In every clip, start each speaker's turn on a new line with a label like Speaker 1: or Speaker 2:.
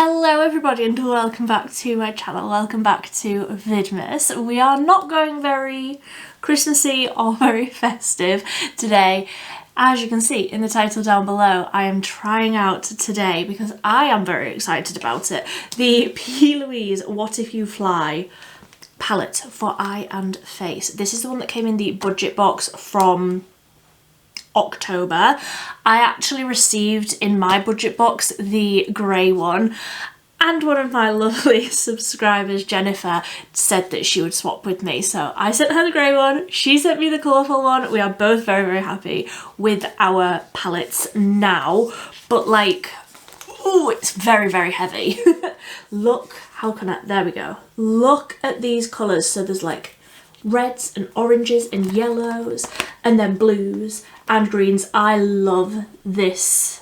Speaker 1: Hello everybody and welcome back to my channel, welcome back to Vidmas. We are not going very Christmassy or very festive today. As you can see in the title down below, I am trying out today, because I am very excited about it, the PLOUISE What If You Fly palette for eye and face. This is the one that came in the budget box from October. I actually received in my budget box the grey one, and one of my lovely subscribers, Jennifer, said that she would swap with me, so I sent her the grey one, she sent me the colourful one. We are both very happy with our palettes now, but like, oh, it's very heavy. Look, how can I, there we go, look at these colours. So there's like reds and oranges and yellows and then blues and greens. I love this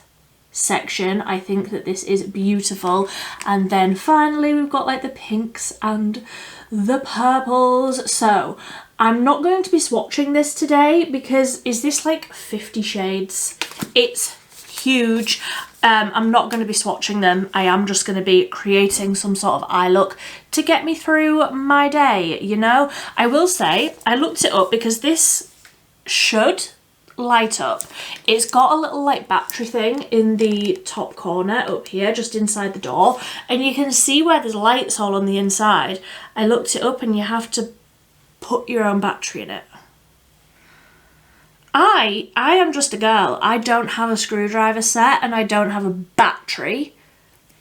Speaker 1: section. I think that this is beautiful. And then finally we've got like the pinks and the purples. So I'm not going to be swatching this today because is this like 50 shades? It's huge. I'm not going to be swatching them. I am just going to be creating some sort of eye look to get me through my day, you know? I will say I looked it up because this should light up. It's got a little like battery thing in the top corner up here just inside the door, and you can see where there's lights all on the inside. I looked it up and you have to put your own battery in it. I am just a girl. I don't have a screwdriver set and I don't have a battery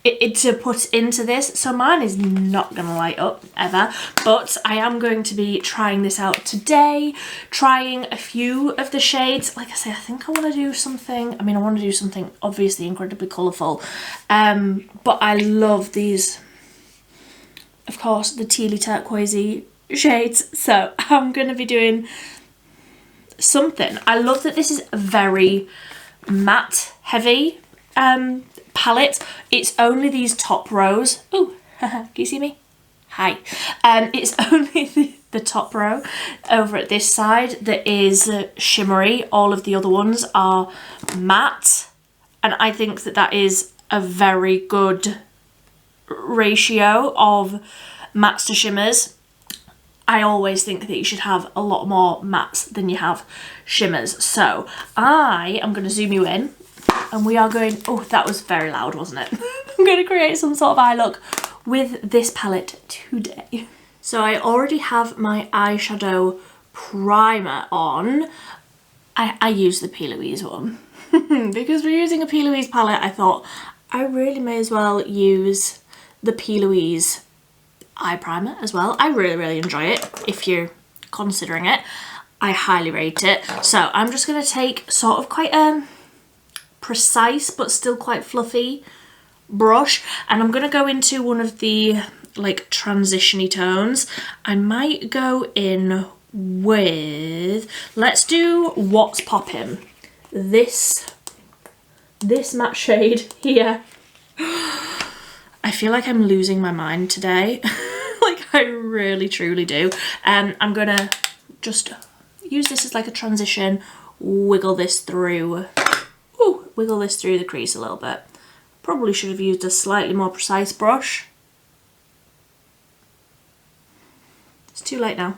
Speaker 1: to put into this, so mine is not gonna light up ever. But I am going to be trying this out today, trying a few of the shades. Like I say, I think I want to do something, I want to do something obviously incredibly colourful, but I love these, of course, the tealy turquoisey shades, so I'm gonna be doing something. I love that this is a very matte heavy palette. It's only these top rows. Oh, can you see me? Hi. It's only the top row over at this side that is shimmery. All of the other ones are matte, and I think that that is a very good ratio of mattes to shimmers. I always think that you should have a lot more mattes than you have shimmers. So I am going to zoom you in and we are going, oh, that was very loud, wasn't it? I'm going to create some sort of eye look with this palette today. So I already have my eyeshadow primer on. I use the PLOUISE one. Because we're using a PLOUISE palette, I thought I really may as well use the PLOUISE eye primer as well. I really enjoy it. If you're considering it, I highly rate it. So I'm just going to take sort of quite a precise but still quite fluffy brush, and I'm going to go into one of the like transition-y tones. I might go in with, let's do What's Poppin', this matte shade here. I feel like I'm losing my mind today. Like I really truly do. I'm gonna just use this as like a transition, wiggle this through, wiggle this through the crease a little bit. Probably should have used a slightly more precise brush. It's too late now.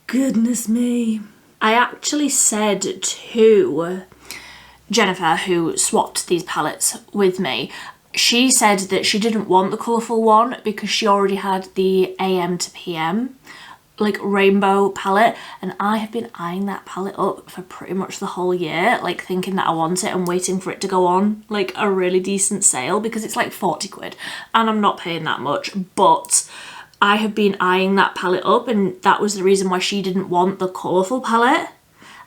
Speaker 1: Goodness me. I actually said to Jennifer, who swapped these palettes with me, she said that she didn't want the colourful one because she already had the AM to PM like rainbow palette, and I have been eyeing that palette up for pretty much the whole year, like thinking that I want it and waiting for it to go on like a really decent sale because it's like 40 quid and I'm not paying that much, but I have been eyeing that palette up, and that was the reason why she didn't want the colourful palette.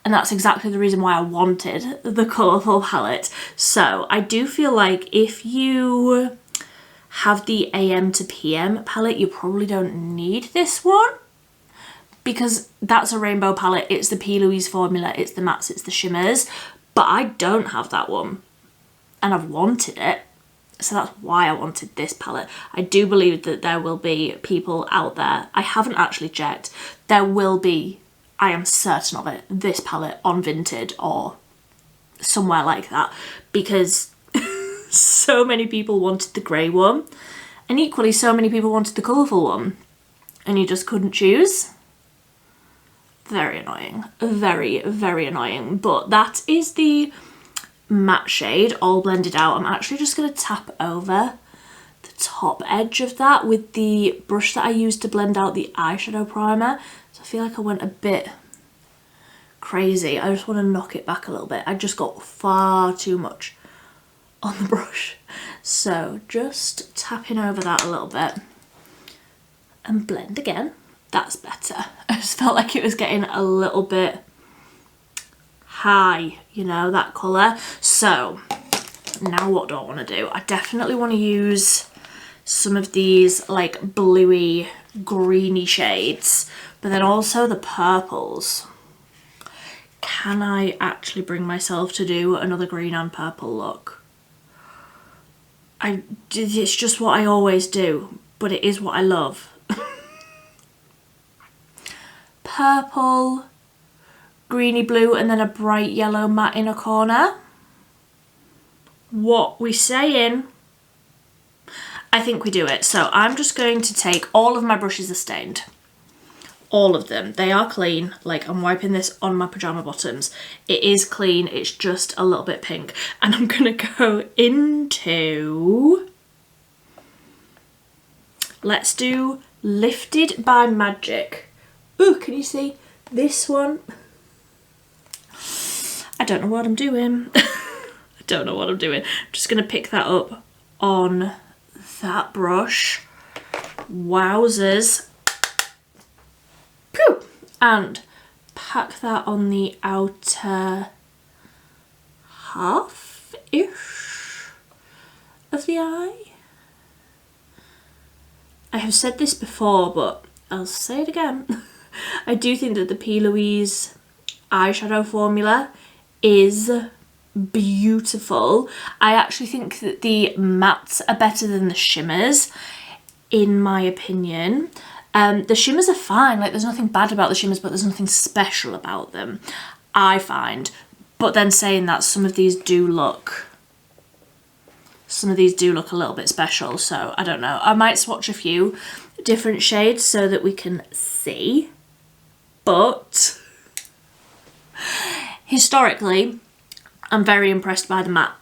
Speaker 1: And that's exactly the reason why I wanted the colourful palette. So I do feel like if you have the AM to PM palette, you probably don't need this one, because that's a rainbow palette. It's the PLOUISE formula, it's the mattes, it's the shimmers, but I don't have that one and I've wanted it. So that's why I wanted this palette. I do believe that there will be people out there, I haven't actually checked, there will be, I am certain of it, this palette on Vinted or somewhere like that, because So many people wanted the grey one, and equally so many people wanted the colourful one, and you just couldn't choose. Very annoying. Very, very annoying. But that is the matte shade all blended out. I'm actually just going to tap over the top edge of that with the brush that I used to blend out the eyeshadow primer. So I feel like I went a bit crazy. I just want to knock it back a little bit. I just got far too much on the brush. So just tapping over that a little bit and blend again. That's better. I just felt like it was getting a little bit high, you know, that colour. So now what do I want to do? I definitely want to use some of these like bluey, greeny shades, but then also the purples. Can I actually bring myself to do another green and purple look? It's just what I always do, but it is what I love. Purple, greeny blue, and then a bright yellow matte in a corner. What we saying? I think we do it. So I'm just going to take, all of my brushes are stained. All of them. They are clean. Like, I'm wiping this on my pyjama bottoms. It is clean. It's just a little bit pink. And I'm going to go into... Let's do Lifted by Magic. Ooh, can you see this one? I don't know what I'm doing. I don't know what I'm doing. I'm just going to pick that up on that brush. Wowzers. Pew! And pack that on the outer half-ish of the eye. I have said this before, but I'll say it again. I do think that the PLOUISE eyeshadow formula is beautiful. I actually think that the mattes are better than the shimmers, in my opinion. The shimmers are fine, like there's nothing bad about the shimmers, but there's nothing special about them, I find. But then saying that, some of these do look a little bit special, so I don't know. I might swatch a few different shades so that we can see. But historically, I'm very impressed by the matte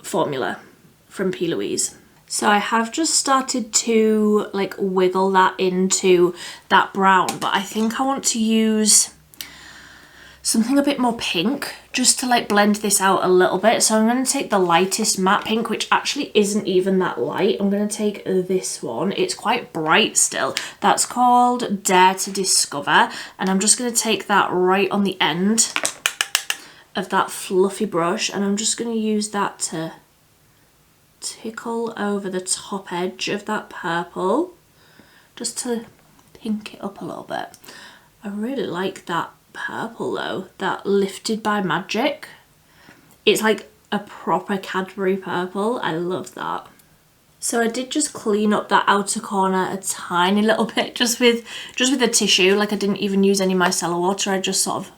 Speaker 1: formula from PLOUISE. So I have just started to like wiggle that into that brown, but I think I want to use something a bit more pink just to like blend this out a little bit. So I'm going to take the lightest matte pink, which actually isn't even that light. I'm going to take this one. It's quite bright still. That's called Dare to Discover. And I'm just going to take that right on the end of that fluffy brush, and I'm just going to use that to tickle over the top edge of that purple, just to pink it up a little bit. I really like that purple though, that Lifted by Magic. It's like a proper Cadbury purple. I love that. So I did just clean up that outer corner a tiny little bit just with a tissue. Like, I didn't even use any micellar water. I just sort of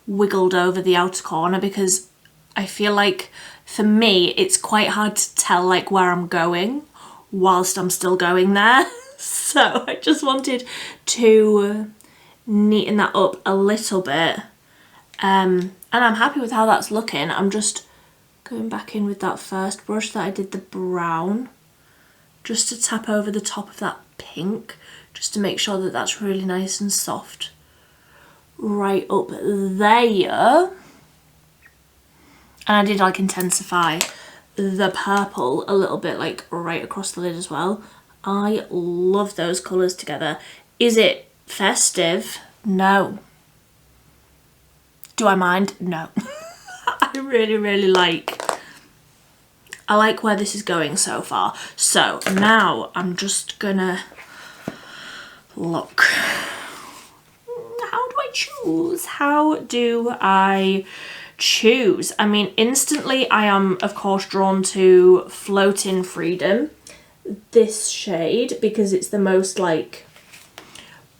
Speaker 1: wiggled over the outer corner, because I feel like for me it's quite hard to tell like where I'm going whilst I'm still going there. So I just wanted to neaten that up a little bit, and I'm happy with how that's looking. I'm just going back in with that first brush that I did the brown, just to tap over the top of that pink, just to make sure that that's really nice and soft right up there. And I did like intensify the purple a little bit, like right across the lid as well. I love those colours together. Is it festive? No. Do I mind? No. I really like where this is going so far. So now I'm just gonna look. How do I choose? How do I choose? I mean, instantly I am of course drawn to Floating Freedom, this shade, because it's the most like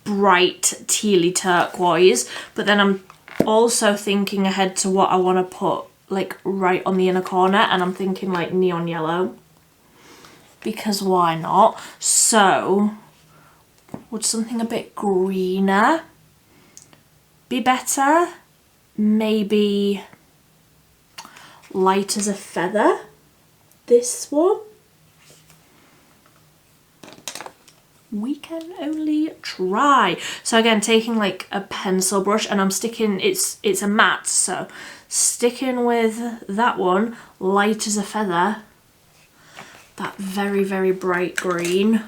Speaker 1: bright tealy turquoise, but then I'm also thinking ahead to what I want to put like right on the inner corner, and I'm thinking like neon yellow, because why not? So would something a bit greener be better? Maybe light as a feather, this one. We can only try. So again, taking like a pencil brush, and I'm sticking, it's a matte, so sticking with that one, light as a feather, that very, very bright green.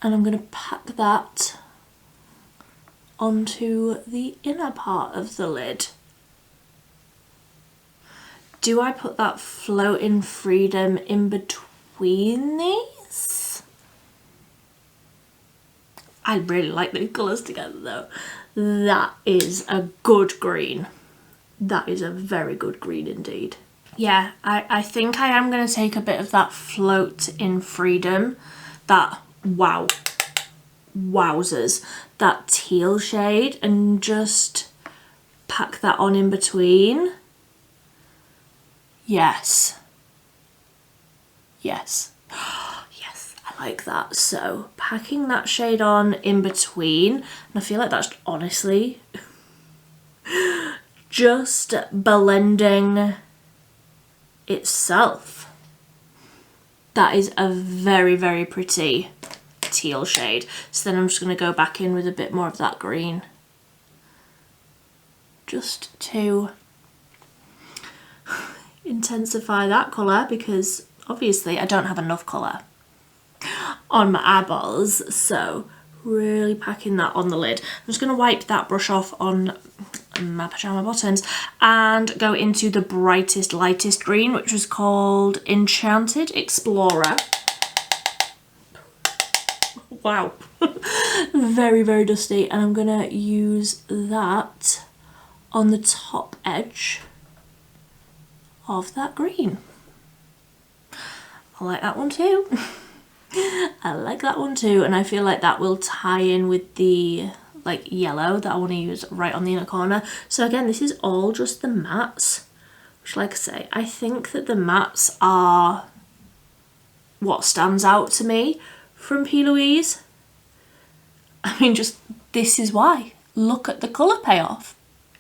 Speaker 1: And I'm going to pack that onto the inner part of the lid. Do I put that Floating Freedom in between these? I really like these colours together though. That is a good green. That is a very good green indeed. Yeah, I think I am going to take a bit of that Float in Freedom, that, wow, wowzers, that teal shade, and just pack that on in between. Yes. Yes. Yes, I like that. So packing that shade on in between, and I feel like that's honestly just blending itself. That is a very, very pretty teal shade. So then I'm just going to go back in with a bit more of that green, just to intensify that colour, because obviously I don't have enough colour on my eyeballs. So really packing that on the lid. I'm just going to wipe that brush off on my pyjama bottoms and go into the brightest, lightest green, which was called Enchanted Explorer. Wow. Very, very dusty, and I'm gonna use that on the top edge of that green. I like that one too. I like that one too, and I feel like that will tie in with the like yellow that I want to use right on the inner corner. So again, this is all just the mattes, which, like I say, I think that the mattes are what stands out to me from PLOUISE. I mean, just this is why. Look at the colour payoff.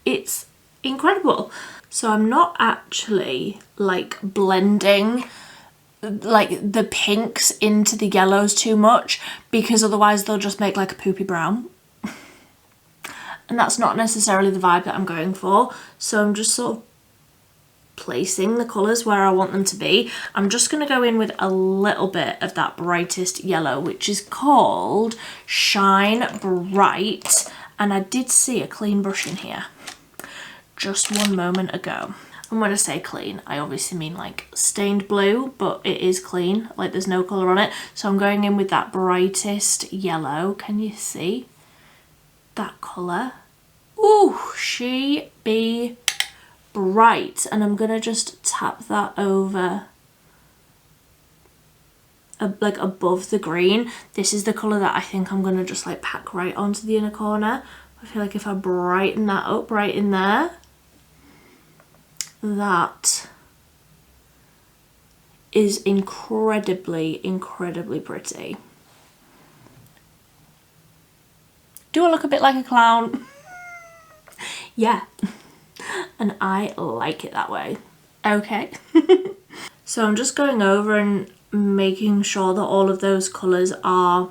Speaker 1: It's incredible. So I'm not actually like blending like the pinks into the yellows too much, because otherwise they'll just make like a poopy brown. And that's not necessarily the vibe that I'm going for. So I'm just sort of placing the colours where I want them to be. I'm just going to go in with a little bit of that brightest yellow, which is called Shine Bright. And I did see a clean brush in here just one moment ago. And when I say clean, I obviously mean like stained blue, but it is clean, like there's no colour on it. So I'm going in with that brightest yellow. Can you see that colour? Ooh, she be bright. And I'm gonna just tap that over like above the green. This is the colour that I think I'm gonna just like pack right onto the inner corner. I feel like if I brighten that up right in there, that is incredibly, incredibly pretty. Do I look a bit like a clown? Yeah, and I like it that way. Okay. So I'm just going over and making sure that all of those colours are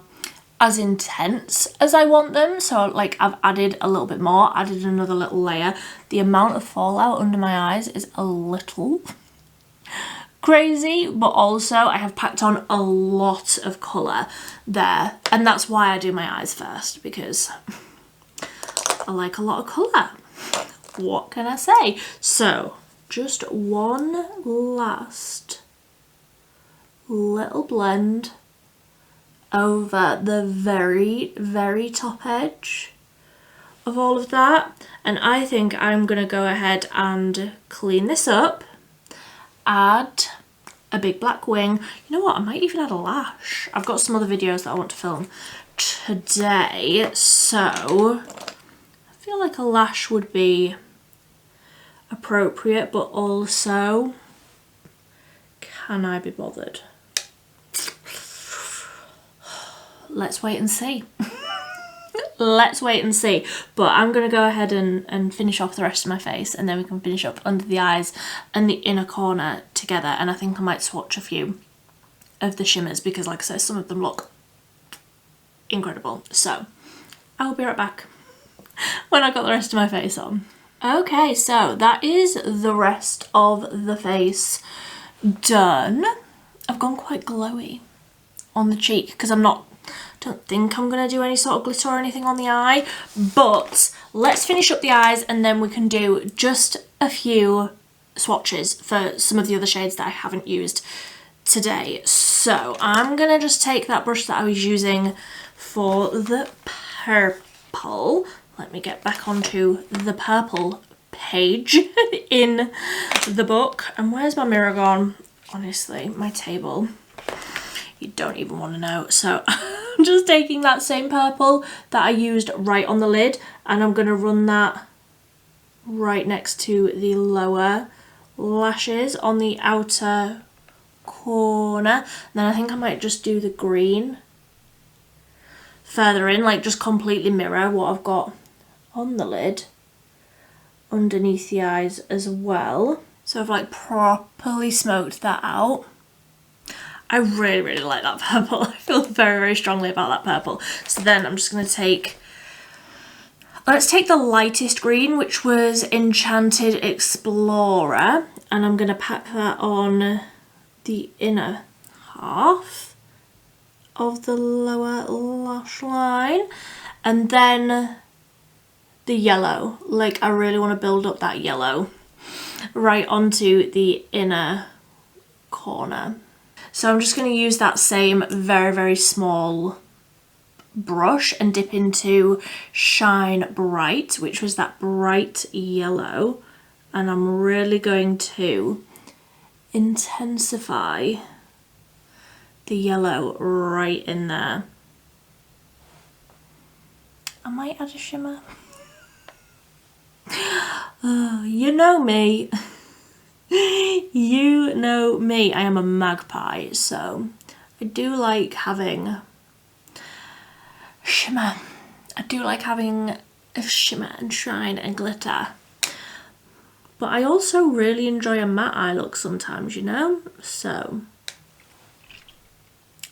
Speaker 1: as intense as I want them. So like I've added a little bit more, added another little layer. The amount of fallout under my eyes is a little crazy, but also I have packed on a lot of colour there, and that's why I do my eyes first, because I like a lot of colour. What can I say? So just one last little blend over the very, very top edge of all of that, and I think I'm gonna go ahead and clean this up, add a big black wing. You know what, I might even add a lash. I've got some other videos that I want to film today, so I feel like a lash would be appropriate, but also, can I be bothered? Let's wait and see. Let's wait and see. But I'm going to go ahead and finish off the rest of my face, and then we can finish up under the eyes and the inner corner together. And I think I might swatch a few of the shimmers because, like I said, some of them look incredible. So I will be right back when I got the rest of my face on. Okay, so that is the rest of the face done. I've gone quite glowy on the cheek because don't think I'm going to do any sort of glitter or anything on the eye, but let's finish up the eyes and then we can do just a few swatches for some of the other shades that I haven't used today. So I'm going to just take that brush that I was using for the purple. Let me get back onto the purple page in the book. And where's my mirror gone? Honestly, my table. You don't even want to know. So I'm just taking that same purple that I used right on the lid, and I'm going to run that right next to the lower lashes on the outer corner. And then I think I might just do the green further in, like just completely mirror what I've got on the lid underneath the eyes as well. So I've like properly smoked that out. I really, really like that purple. I feel very, very strongly about that purple. So then I'm just going to take, let's take the lightest green, which was Enchanted Explorer. And I'm going to pack that on the inner half of the lower lash line. And then the yellow. Like, I really want to build up that yellow right onto the inner corner. So I'm just going to use that same very, very small brush and dip into Shine Bright, which was that bright yellow. And I'm really going to intensify the yellow right in there. I might add a shimmer. You know me. You know me, I am a magpie, so I do like having shimmer. I do like having a shimmer and shine and glitter. But I also really enjoy a matte eye look sometimes, you know? So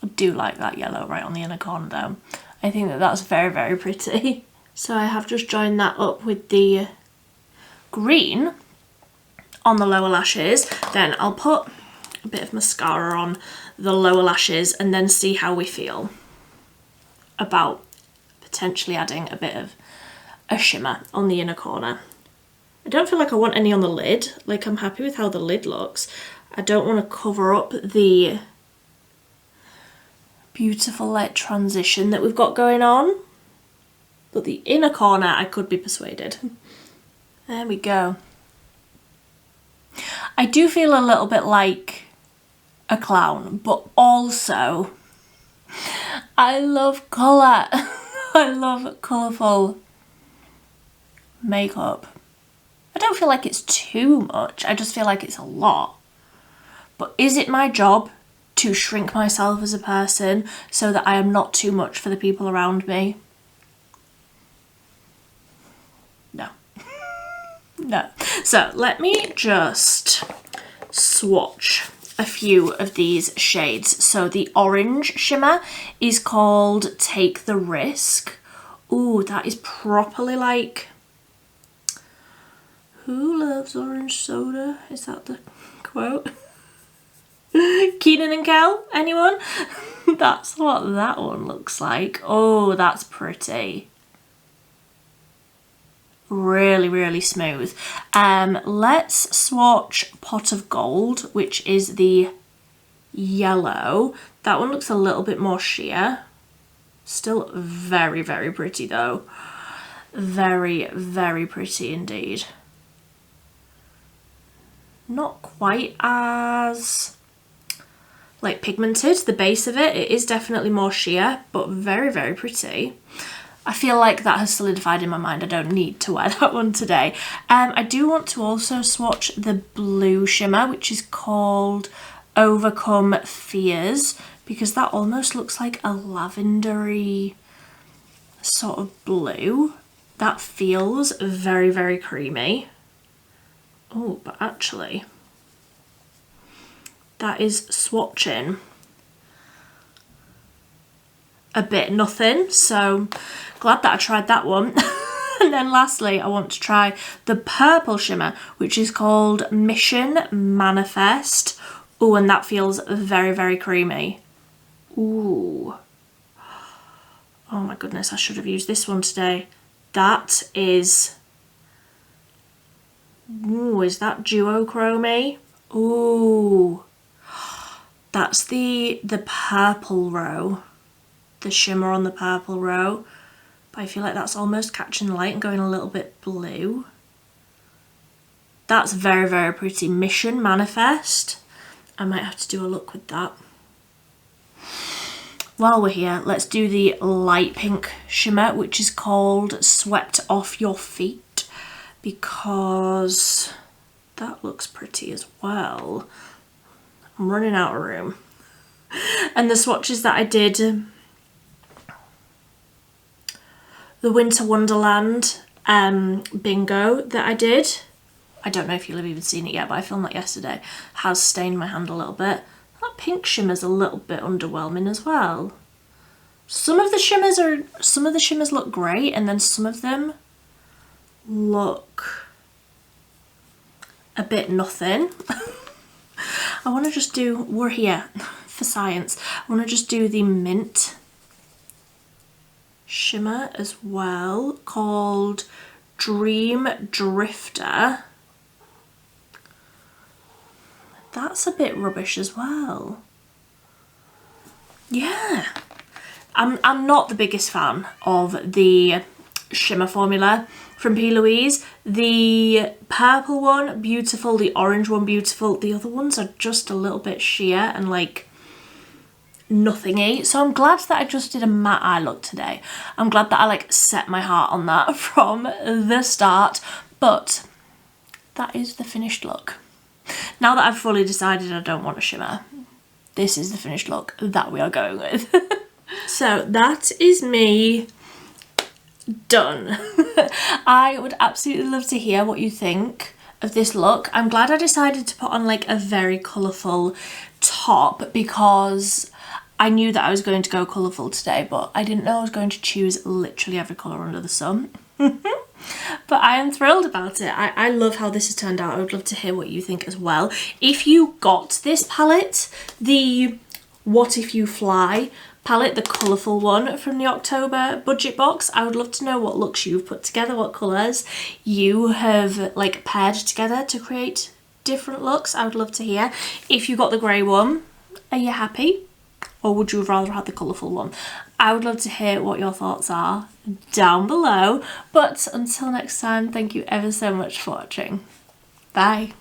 Speaker 1: I do like that yellow right on the inner corner though. I think that that's very, very pretty. So I have just joined that up with the green on the lower lashes. Then I'll put a bit of mascara on the lower lashes and then see how we feel about potentially adding a bit of a shimmer on the inner corner. I don't feel like I want any on the lid. Like, I'm happy with how the lid looks. I don't want to cover up the beautiful light transition that we've got going on. But the inner corner, I could be persuaded. There we go. I do feel a little bit like a clown, but also I love colour. I love colourful makeup. I don't feel like it's too much, I just feel like it's a lot. But is it my job to shrink myself as a person so that I am not too much for the people around me? No. No. So let me just swatch a few of these shades. So the orange shimmer is called Take the Risk. Ooh, that is properly like, who loves orange soda? Is that the quote? Keenan and Kel, anyone? That's what that one looks like. Oh, that's pretty. Really, really smooth. Let's swatch Pot of Gold, which is the yellow. That one looks a little bit more sheer. Still very, very pretty though. Very, very pretty indeed. Not quite as like pigmented, the base of it is definitely more sheer, but very, very pretty. I feel like that has solidified in my mind. I don't need to wear that one today. I do want to also swatch the blue shimmer, which is called Overcome Fears, because that almost looks like a lavendery sort of blue. That feels very, very creamy. Oh, but actually, that is swatching a bit nothing, so glad that I tried that one. And then lastly, I want to try the purple shimmer, which is called Mission Manifest. Oh, and that feels very, very creamy. Ooh. Oh my goodness, I should have used this one today. That is... Ooh, is that duochromy? Ooh. That's the purple row. The shimmer on the purple row. But I feel like that's almost catching the light and going a little bit blue. That's very, very pretty. Mission Manifest. I might have to do a look with that. While we're here, let's do the light pink shimmer, which is called Swept Off Your Feet, because that looks pretty as well. I'm running out of room. And the swatches that I did, the Winter Wonderland bingo that I did, I don't know if you'll have even seen it yet, but I filmed that yesterday, has stained my hand a little bit. That pink shimmer's a little bit underwhelming as well. Some of the shimmers look great, and then some of them look a bit nothing. I want to just do, we're here for science, I want to just do the mint shimmer as well, called Dream Drifter. That's a bit rubbish as well. Yeah. I'm not the biggest fan of the shimmer formula from PLOUISE. The purple one, beautiful. The orange one, beautiful. The other ones are just a little bit sheer and like nothingy. So I'm glad that I just did a matte eye look today. I'm glad that I like set my heart on that from the start. But that is the finished look. Now that I've fully decided I don't want a shimmer, this is the finished look that we are going with. So that is me done. I would absolutely love to hear what you think of this look. I'm glad I decided to put on like a very colourful top, because I knew that I was going to go colourful today, but I didn't know I was going to choose literally every colour under the sun. But I am thrilled about it. I love how this has turned out. I would love to hear what you think as well. If you got this palette, the What If You Fly palette, the colourful one from the October budget box, I would love to know what looks you've put together, what colours you have like paired together to create different looks. I would love to hear. If you got the grey one, are you happy? Or would you have rather had the colourful one? I would love to hear what your thoughts are down below. But until next time, thank you ever so much for watching. Bye.